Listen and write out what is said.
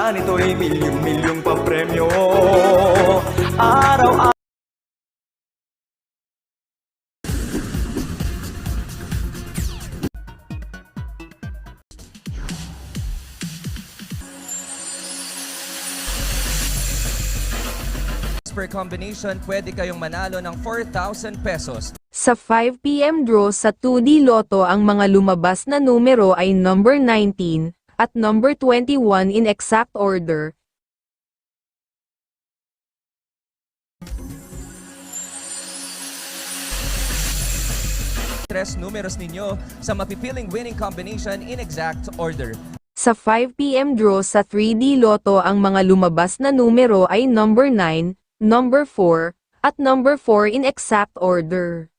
na nito'y milyong-milyong papremyo. Araw-araw per combination, pwede kayong manalo ng 4,000 pesos. Sa 5 p.m. draw sa 2D Lotto ang mga lumabas na numero ay number 19 at number 21 in exact order. Tres numeros ninyo sa mapipiling winning combination in exact order. Sa 5 p.m. draw sa 3D Lotto ang mga lumabas na numero ay number 9, number 4, at number 4 in exact order.